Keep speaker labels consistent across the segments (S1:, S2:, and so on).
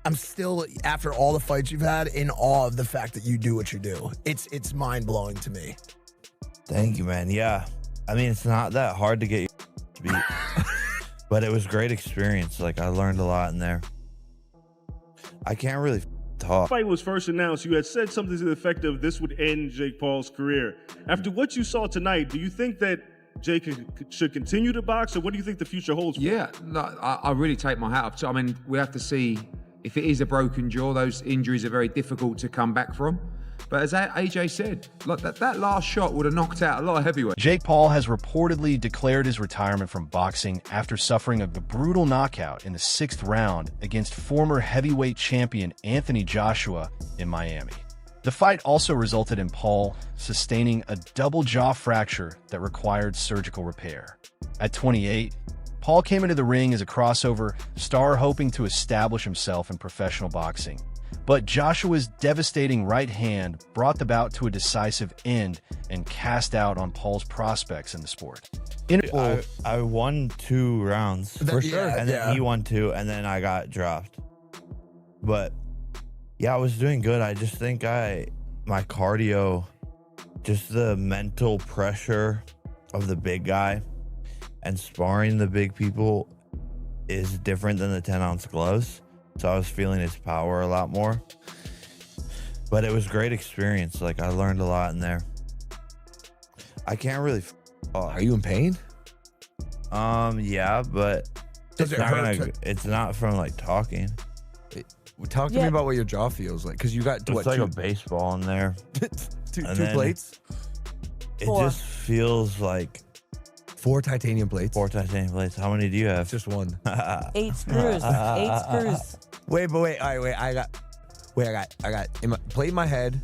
S1: I'm still, after all the fights you've had, in awe of the fact that you do what you do. It's mind-blowing to me.
S2: Thank you, man. Yeah. I mean, it's not that hard to get your beat, but it was a great experience. Like, I learned a lot in there. I can't really talk.
S3: The fight was first announced, you had said something to the effect of this would end Jake Paul's career. After what you saw tonight, do you think that Jake should continue to box, or what do you think the future holds for him?
S4: Yeah, no, I really take my hat off. So, I mean, we have to see if it is a broken jaw. Those injuries are very difficult to come back from. But as AJ said, like that last shot would have knocked out a lot of heavyweights.
S5: Jake Paul has reportedly declared his retirement from boxing after suffering a brutal knockout in the 6th round against former heavyweight champion Anthony Joshua in Miami. The fight also resulted in Paul sustaining a double jaw fracture that required surgical repair. At 28, Paul came into the ring as a crossover star hoping to establish himself in professional boxing. But Joshua's devastating right hand brought the bout to a decisive end and cast doubt on Paul's prospects in the sport.
S2: I won 2 rounds for sure, and then he won 2, and then I got dropped. But yeah, I was doing good. I just think my cardio, just the mental pressure of the big guy and sparring the big people is different than the 10-ounce gloves. So I was feeling his power a lot more. But it was a great experience. Like, I learned a lot in there.
S1: I can't really Are you in pain?
S2: Yeah, but
S1: Does it hurt?
S2: It's not from like talking.
S1: Talk to me about what your jaw feels like, because you got
S2: it's like a baseball in there.
S1: two plates.
S2: It just feels like
S1: 4 titanium plates.
S2: 4 titanium plates. How many do you have?
S1: Just 1.
S6: 8 screws. 8 screws.
S1: Wait. All right, I got plate in my head.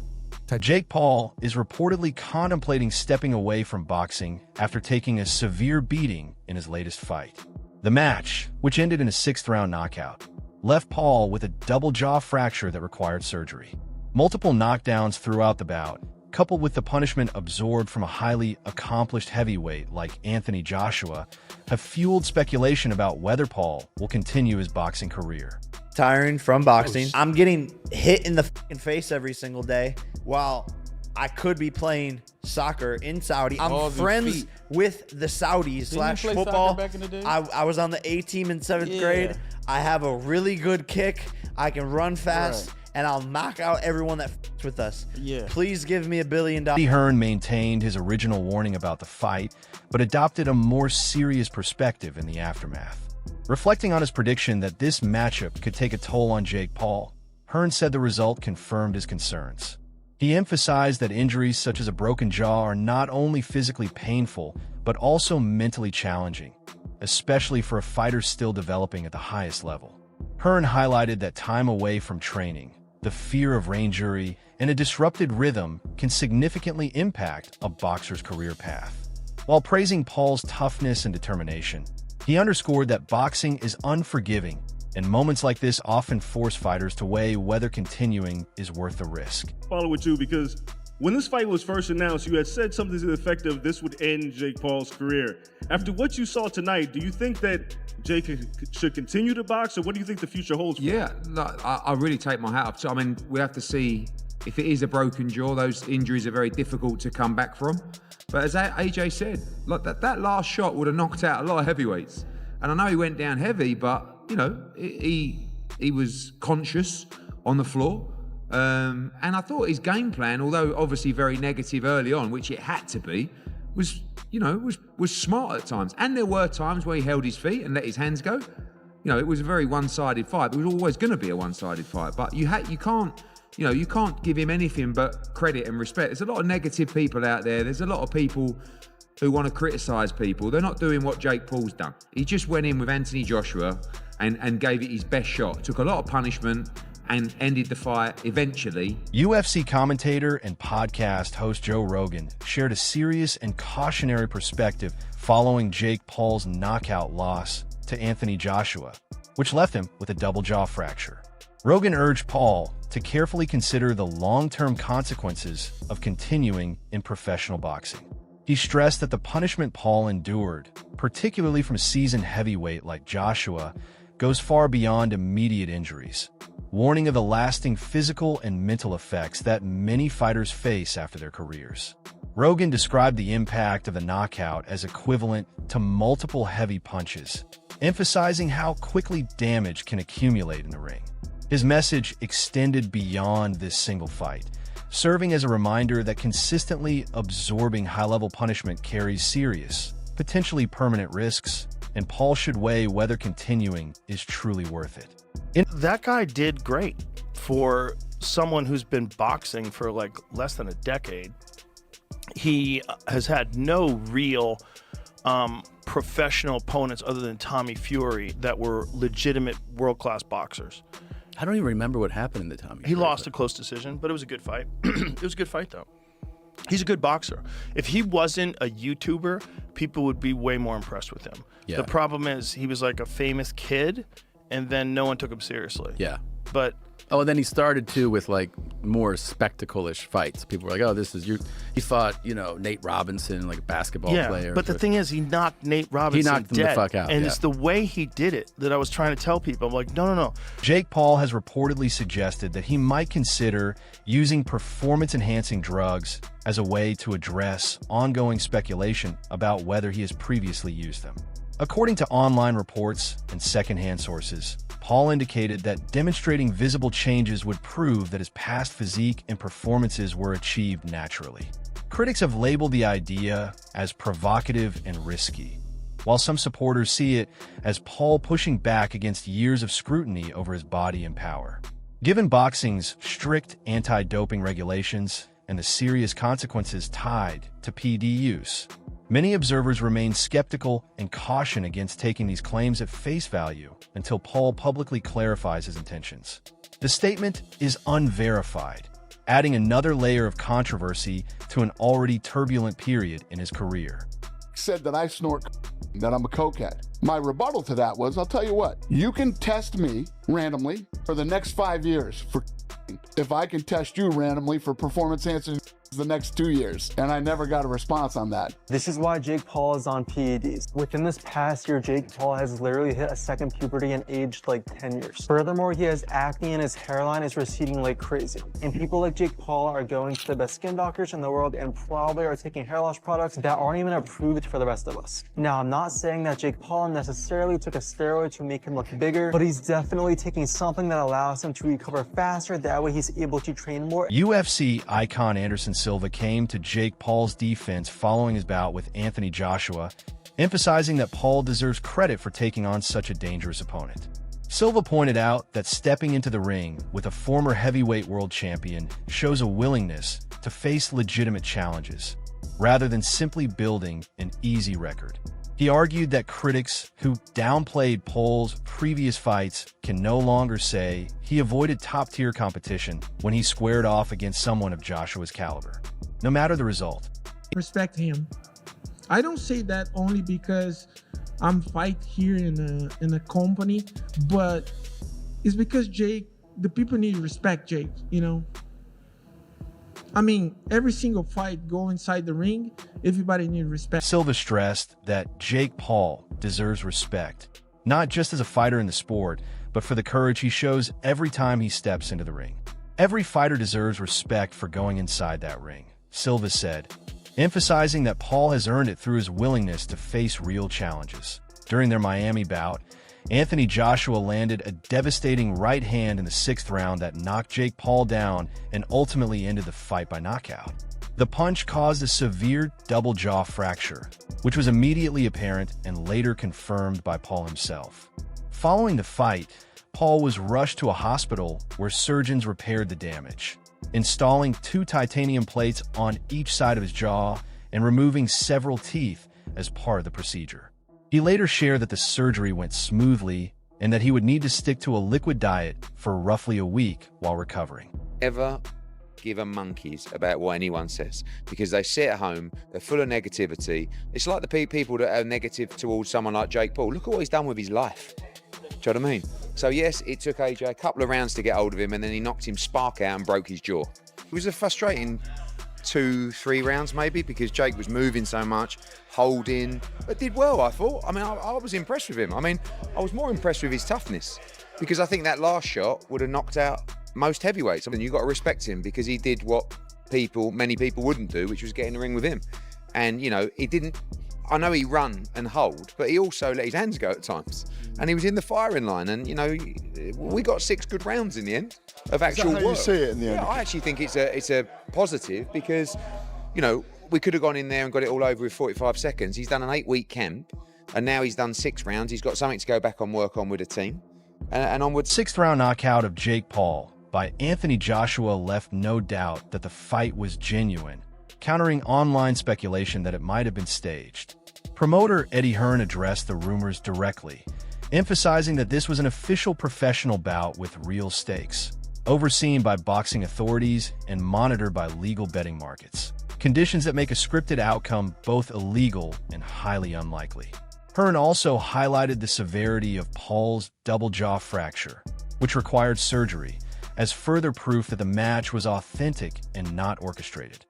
S5: Jake Paul is reportedly contemplating stepping away from boxing after taking a severe beating in his latest fight. The match, which ended in a 6th round knockout, left Paul with a double jaw fracture that required surgery. Multiple knockdowns throughout the bout, coupled with the punishment absorbed from a highly accomplished heavyweight like Anthony Joshua, have fueled speculation about whether Paul will continue his boxing career.
S7: Tiring from boxing. I'm getting hit in the fucking face every single day while I could be playing soccer in Saudi. I'm friends with the Saudis slash football.
S8: Back in the day?
S7: I was on the A team in 7th grade. I have a really good kick. I can run fast. And I'll knock out everyone that f***s with us.
S8: Yeah.
S7: Please give me $1 billion.
S5: Hearn maintained his original warning about the fight, but adopted a more serious perspective in the aftermath. Reflecting on his prediction that this matchup could take a toll on Jake Paul, Hearn said the result confirmed his concerns. He emphasized that injuries such as a broken jaw are not only physically painful, but also mentally challenging, especially for a fighter still developing at the highest level. Hearn highlighted that time away from training, the fear of brain injury, and a disrupted rhythm can significantly impact a boxer's career path. While praising Paul's toughness and determination, he underscored that boxing is unforgiving, and moments like this often force fighters to weigh whether continuing is worth the risk.
S3: Follow with you, because when this fight was first announced, you had said something to the effect of this would end Jake Paul's career. After what you saw tonight, do you think that Jake should continue to box, or what do you think the future holds for him?
S4: Yeah, no, I really take my hat off. So, I mean, we have to see if it is a broken jaw. Those injuries are very difficult to come back from. But as AJ said, like that last shot would have knocked out a lot of heavyweights. And I know he went down heavy, but you know he was conscious on the floor. And I thought his game plan, although obviously very negative early on, which it had to be, was smart at times. And there were times where he held his feet and let his hands go. You know, it was a very one-sided fight. It was always going to be a one-sided fight. But you can't give him anything but credit and respect. There's a lot of negative people out there. There's a lot of people who want to criticize people. They're not doing what Jake Paul's done. He just went in with Anthony Joshua and gave it his best shot. Took a lot of punishment and ended the fight eventually.
S5: UFC commentator and podcast host Joe Rogan shared a serious and cautionary perspective following Jake Paul's knockout loss to Anthony Joshua, which left him with a double jaw fracture. Rogan urged Paul to carefully consider the long-term consequences of continuing in professional boxing. He stressed that the punishment Paul endured, particularly from a seasoned heavyweight like Joshua, goes far beyond immediate injuries. warning of the lasting physical and mental effects that many fighters face after their careers. Rogan described the impact of the knockout as equivalent to multiple heavy punches, emphasizing how quickly damage can accumulate in the ring. His message extended beyond this single fight, serving as a reminder that consistently absorbing high-level punishment carries serious, potentially permanent risks, and Paul should weigh whether continuing is truly worth it.
S8: That guy did great for someone who's been boxing for like less than a decade. He has had no real professional opponents other than Tommy Fury that were legitimate world-class boxers.
S9: I don't even remember what happened in the Tommy.
S8: He lost a close decision, but it was a good fight. It was a good fight, though. He's a good boxer. If he wasn't a YouTuber, people would be way more impressed with him.
S9: Yeah.
S8: The problem is he was like a famous kid, and then no one took him seriously.
S9: Yeah.
S8: But
S9: and then he started too with like more spectacle-ish fights. People were like, "Oh, this is you." He fought, Nate Robinson, like a basketball player.
S8: But the thing is, he knocked Nate Robinson
S9: He knocked him the fuck out.
S8: And it's the way he did it that I was trying to tell people. I'm like, no.
S5: Jake Paul has reportedly suggested that he might consider using performance-enhancing drugs as a way to address ongoing speculation about whether he has previously used them. According to online reports and secondhand sources, Paul indicated that demonstrating visible changes would prove that his past physique and performances were achieved naturally. Critics have labeled the idea as provocative and risky, while some supporters see it as Paul pushing back against years of scrutiny over his body and power. Given boxing's strict anti-doping regulations and the serious consequences tied to PD use, many observers remain skeptical and caution against taking these claims at face value until Paul publicly clarifies his intentions. The statement is unverified, adding another layer of controversy to an already turbulent period in his career.
S10: Said that I snort, that I'm a cokehead. My rebuttal to that was, I'll tell you what, you can test me randomly for the next 5 years for if I can test you randomly for performance enhancing the next 2 years, and I never got a response on that.
S11: This is why Jake Paul is on PEDs. Within this past year, Jake Paul has literally hit a second puberty and aged like 10 years. Furthermore, he has acne and his hairline is receding like crazy. And people like Jake Paul are going to the best skin doctors in the world and probably are taking hair loss products that aren't even approved for the rest of us. Now, I'm not saying that Jake Paul necessarily took a steroid to make him look bigger, but he's definitely taking something that allows him to recover faster. That way he's able to train more.
S5: UFC icon Anderson Silva came to Jake Paul's defense following his bout with Anthony Joshua, emphasizing that Paul deserves credit for taking on such a dangerous opponent. Silva pointed out that stepping into the ring with a former heavyweight world champion shows a willingness to face legitimate challenges, rather than simply building an easy record. He argued that critics who downplayed Paul's previous fights can no longer say he avoided top-tier competition when he squared off against someone of Joshua's caliber, no matter the result.
S12: Respect him. I don't say that only because I'm fight here in a company, but it's because Jake, the people need to respect Jake, I mean, every single fight, go inside the ring, everybody needs respect.
S5: Silva stressed that Jake Paul deserves respect, not just as a fighter in the sport, but for the courage he shows every time he steps into the ring. Every fighter deserves respect for going inside that ring, Silva said, emphasizing that Paul has earned it through his willingness to face real challenges. During their Miami bout, Anthony Joshua landed a devastating right hand in the 6th round that knocked Jake Paul down and ultimately ended the fight by knockout. The punch caused a severe double jaw fracture, which was immediately apparent and later confirmed by Paul himself. Following the fight, Paul was rushed to a hospital where surgeons repaired the damage, installing 2 titanium plates on each side of his jaw and removing several teeth as part of the procedure. He later shared that the surgery went smoothly and that he would need to stick to a liquid diet for roughly a week while recovering.
S13: Ever give a monkeys about what anyone says, because they sit at home, they're full of negativity. It's like the people that are negative towards someone like Jake Paul. Look at what he's done with his life. Do you know what I mean? So yes, it took AJ a couple of rounds to get hold of him, and then he knocked him spark out and broke his jaw. It was a frustrating 2-3 rounds maybe, because Jake was moving so much, holding, but did well, I thought. I mean, I was impressed with him. I mean, I was more impressed with his toughness. because I think that last shot would have knocked out most heavyweights. I mean, you've got to respect him because he did what many people wouldn't do, which was get in the ring with him. And, he didn't, I know he run and hold, but he also let his hands go at times. And he was in the firing line. And, we got 6 good rounds in the end of actual work.
S10: You see it in the end?
S13: Yeah, I actually think it's a positive because, we could have gone in there and got it all over with 45 seconds. He's done an 8-week camp, and now he's done 6 rounds. He's got something to go back and work on with a team. And onwards.
S5: 6th round knockout of Jake Paul by Anthony Joshua left no doubt that the fight was genuine, countering online speculation that it might have been staged. Promoter Eddie Hearn addressed the rumors directly, emphasizing that this was an official professional bout with real stakes, overseen by boxing authorities and monitored by legal betting markets, conditions that make a scripted outcome both illegal and highly unlikely. Hearn also highlighted the severity of Paul's double jaw fracture, which required surgery, as further proof that the match was authentic and not orchestrated.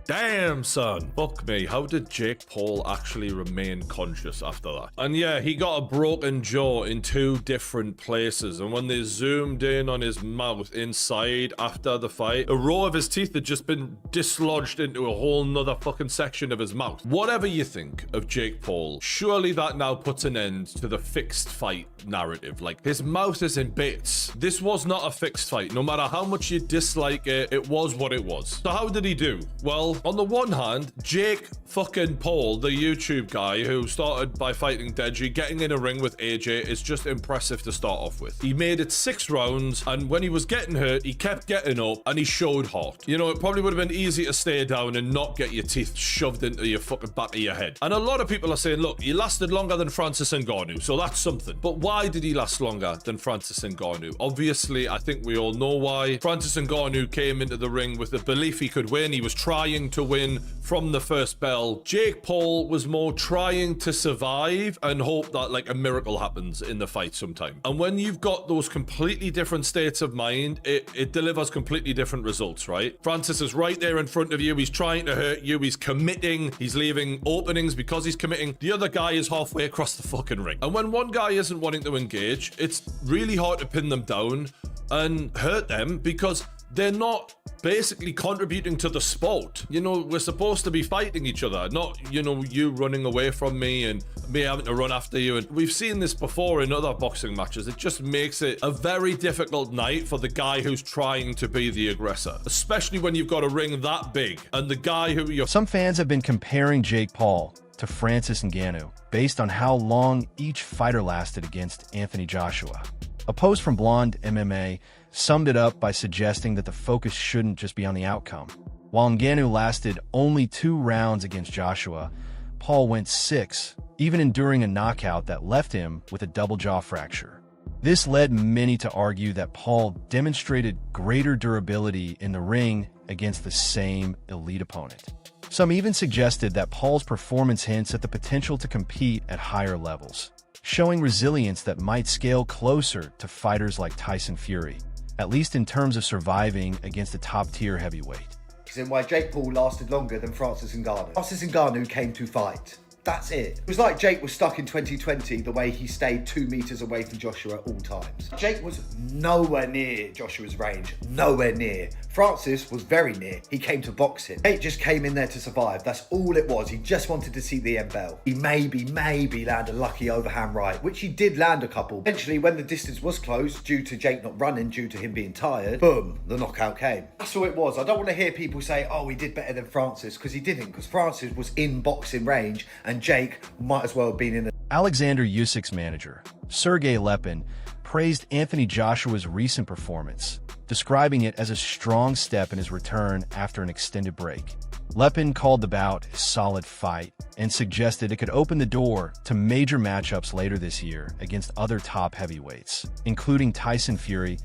S14: Damn, son. Fuck me. How did Jake Paul actually remain conscious after that? And yeah, he got a broken jaw in 2 different places. And when they zoomed in on his mouth inside after the fight, a row of his teeth had just been dislodged into a whole nother fucking section of his mouth. Whatever you think of Jake Paul, surely that now puts an end to the fixed fight narrative. Like, his mouth is in bits. This was not a fixed fight. No matter how much you dislike it, it was what it was. So how did he do? Well, on the one hand, Jake fucking Paul, the YouTube guy who started by fighting Deji, getting in a ring with AJ is just impressive to start off with. He made it 6 rounds, and when he was getting hurt, he kept getting up, and he showed heart. It probably would have been easy to stay down and not get your teeth shoved into your fucking back of your head. And a lot of people are saying, look, he lasted longer than Francis Ngannou, so that's something. But why did he last longer than Francis Ngannou? Obviously, I think we all know why. Francis Ngannou came into the ring with the belief he could win. He was trying to win from the first bell. Jake Paul was more trying to survive and hope that like a miracle happens in the fight sometime. And when you've got those completely different states of mind, it delivers completely different results, right? Francis is right there in front of you. He's trying to hurt you. He's committing. He's leaving openings because he's committing. The other guy is halfway across the fucking ring. And when one guy isn't wanting to engage, it's really hard to pin them down and hurt them because they're not basically contributing to the sport. We're supposed to be fighting each other, not, you running away from me and me having to run after you. And we've seen this before in other boxing matches. It just makes it a very difficult night for the guy who's trying to be the aggressor, especially when you've got a ring that big and the guy who you're...
S5: Some fans have been comparing Jake Paul to Francis Ngannou based on how long each fighter lasted against Anthony Joshua. A post from Blonde MMA summed it up by suggesting that the focus shouldn't just be on the outcome. While Ngannou lasted only 2 rounds against Joshua, Paul went 6, even enduring a knockout that left him with a double jaw fracture. This led many to argue that Paul demonstrated greater durability in the ring against the same elite opponent. Some even suggested that Paul's performance hints at the potential to compete at higher levels, showing resilience that might scale closer to fighters like Tyson Fury, at least in terms of surviving against a top-tier heavyweight.
S15: Reason why Jake Paul lasted longer than Francis Ngannou. Francis Ngannou came to fight. That's it. It was like Jake was stuck in 2020 the way he stayed 2 meters away from Joshua at all times. Jake was nowhere near Joshua's range. Nowhere near. Francis was very near. He came to box him. Jake just came in there to survive. That's all it was. He just wanted to see the end bell. He maybe land a lucky overhand right, which he did land a couple. Eventually, when the distance was closed, due to Jake not running, due to him being tired, boom, the knockout came. That's all it was. I don't want to hear people say, oh, he did better than Francis, because he didn't, because Francis was in boxing range, and Jake might as well have been in the...
S5: Alexander Usyk's manager, Sergey Lepin, praised Anthony Joshua's recent performance, describing it as a strong step in his return after an extended break. Lepin called the bout a solid fight and suggested it could open the door to major matchups later this year against other top heavyweights, including Tyson Fury.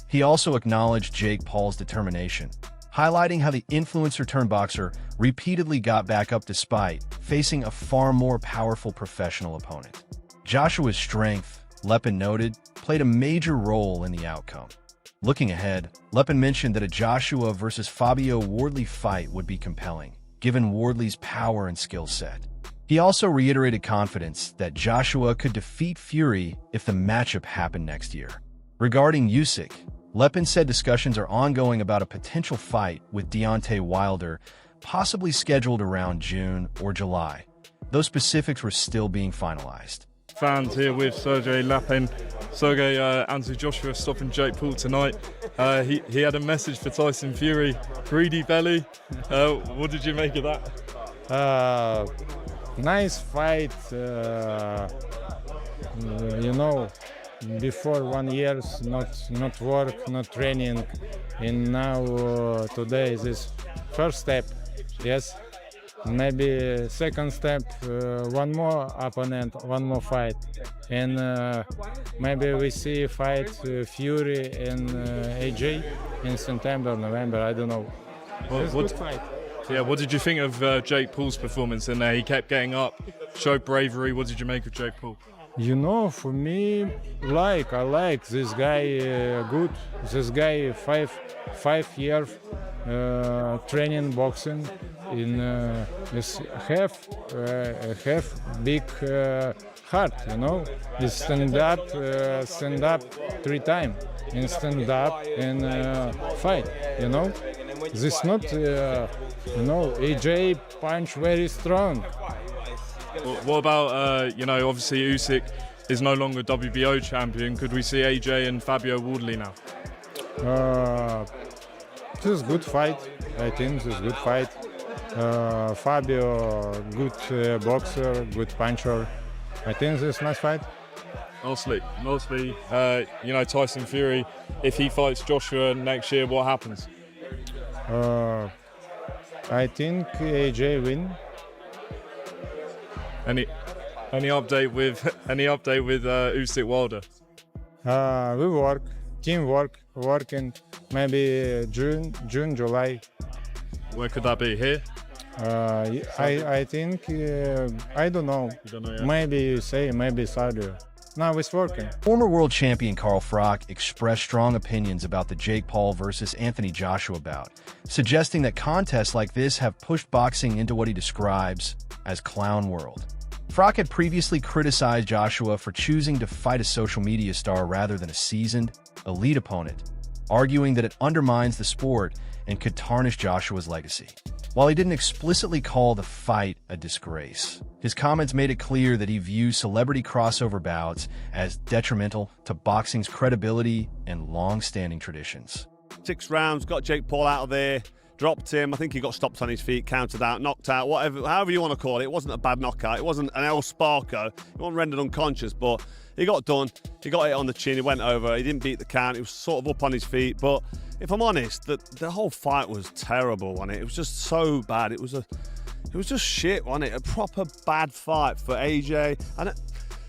S5: He also acknowledged Jake Paul's determination, highlighting how the influencer-turned-boxer repeatedly got back up despite facing a far more powerful professional opponent. Joshua's strength, Lepin noted, played a major role in the outcome. Looking ahead, Lepin mentioned that a Joshua versus Fabio Wardley fight would be compelling, given Wardley's power and skill set. He also reiterated confidence that Joshua could defeat Fury if the matchup happened next year. Regarding Usyk, Lepin said discussions are ongoing about a potential fight with Deontay Wilder, possibly scheduled around June or July. Those specifics were still being finalized.
S16: Fans here with Sergey Lapin. Sergey, Anthony Joshua stopping Jake Paul tonight. He had a message for Tyson Fury. Greedy belly. What did you make of that?
S17: Nice fight. Before 1 year, not work, not training, and now today this first step. Yes. Maybe second step, one more opponent, one more fight, and maybe we see fight Fury and AJ in September, November. I don't know.
S16: Good fight. Yeah. What did you think of Jake Paul's performance in there? He kept getting up, showed bravery. What did you make of Jake Paul?
S17: For me, I like this guy good. This guy 5 years training boxing in have big heart. He stand up 3 times and stand up and fight. This not AJ punch very strong.
S16: What about, obviously Usyk is no longer WBO champion. Could we see AJ and Fabio Wardley now?
S17: This is good fight. I think this is good fight. Fabio, good boxer, good puncher. I think this is nice fight.
S16: Mostly, Tyson Fury, if he fights Joshua next year, what happens?
S17: I think AJ win.
S16: Any update with Usyk Wilder?
S17: We work, teamwork, working. Maybe June, July.
S16: Where could that be? Here?
S17: I think I don't know.
S16: You don't know yet?
S17: Maybe USA, maybe Saudi. No, it's working.
S5: Former world champion Carl Froch expressed strong opinions about the Jake Paul versus Anthony Joshua bout, suggesting that contests like this have pushed boxing into what he describes as clown world. Froch had previously criticized Joshua for choosing to fight a social media star rather than a seasoned, elite opponent, arguing that it undermines the sport and could tarnish Joshua's legacy. While he didn't explicitly call the fight a disgrace, his comments made it clear that he views celebrity crossover bouts as detrimental to boxing's credibility and long-standing traditions.
S18: 6 rounds, got Jake Paul out of there, dropped him. I think he got stopped on his feet, counted out, knocked out, whatever, however you want to call it. It wasn't a bad knockout. It wasn't an El Sparko. He wasn't rendered unconscious, but he got done. He got it on the chin. He went over. He didn't beat the count. He was sort of up on his feet. But if I'm honest, the whole fight was terrible, wasn't it? It was just so bad. It was just shit, wasn't it? A proper bad fight for AJ. And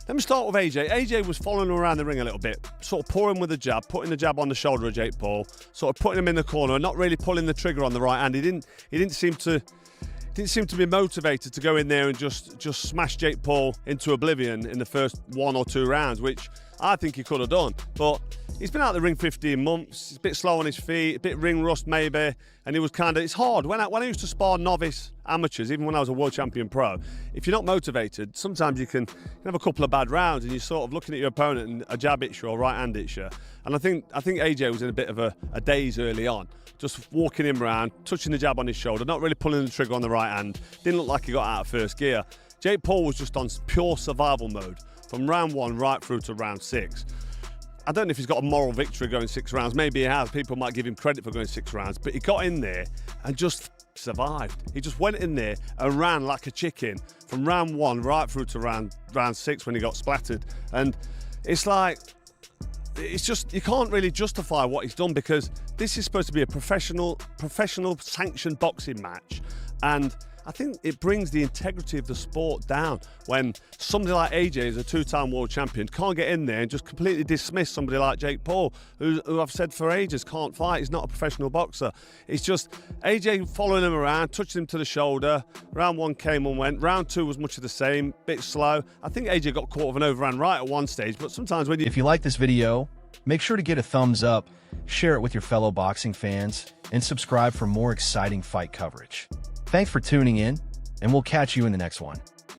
S18: let me start with AJ. AJ was following him around the ring a little bit, sort of pouring with a jab, putting the jab on the shoulder of Jake Paul, sort of putting him in the corner and not really pulling the trigger on the right hand. He didn't seem to be motivated to go in there and just smash Jake Paul into oblivion in the first 1 or 2 rounds, which I think he could have done. But he's been out of the ring 15 months. He's a bit slow on his feet, a bit ring rust maybe, and it's hard. When I used to spar novice amateurs, even when I was a world champion pro, if you're not motivated, sometimes you can have a couple of bad rounds and you're sort of looking at your opponent and a jab hits you or right hand hits you. And I think AJ was in a bit of a daze early on, just walking him around, touching the jab on his shoulder, not really pulling the trigger on the right hand. Didn't look like he got out of first gear. Jake Paul was just on pure survival mode from round 1 right through to round 6. I don't know if he's got a moral victory going 6 rounds. Maybe he has. People might give him credit for going 6 rounds. But he got in there and just survived. He just went in there and ran like a chicken from round 1 right through to round 6 when he got splattered. And it's like, it's just, you can't really justify what he's done, because this is supposed to be a professional sanctioned boxing match. And I think it brings the integrity of the sport down when somebody like AJ, is a 2-time world champion, can't get in there and just completely dismiss somebody like Jake Paul, who I've said for ages can't fight. He's not a professional boxer. It's just AJ following him around, touching him to the shoulder. Round 1 came and went. Round 2 was much of the same, bit slow. I think AJ got caught with an overhand right at one stage, but sometimes when you...
S5: If you like this video, make sure to get a thumbs up, share it with your fellow boxing fans, and subscribe for more exciting fight coverage. Thanks for tuning in, and we'll catch you in the next one.